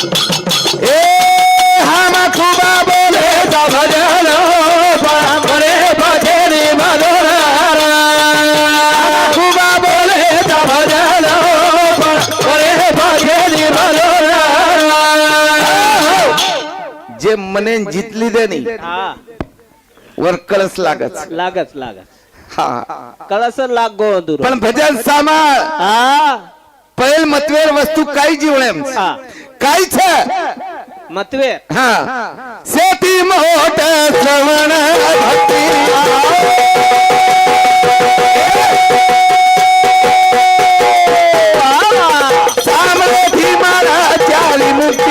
ए हम खूबा बोले तो भजन बड़े भजनी मनोहरा खूबा बोले तो भजन बड़े भजनी मनोहरा जे मने जितली दे नहीं वर कळस लागत लागत हा कळस लाग गोंदूर पण भजन सामाळ पहिल मतवेर वस्तू काही जीवळेम काही छ मतवे हा सेती मोठ श्रवण भक्ती सामने भीमाला चाली मुक्ती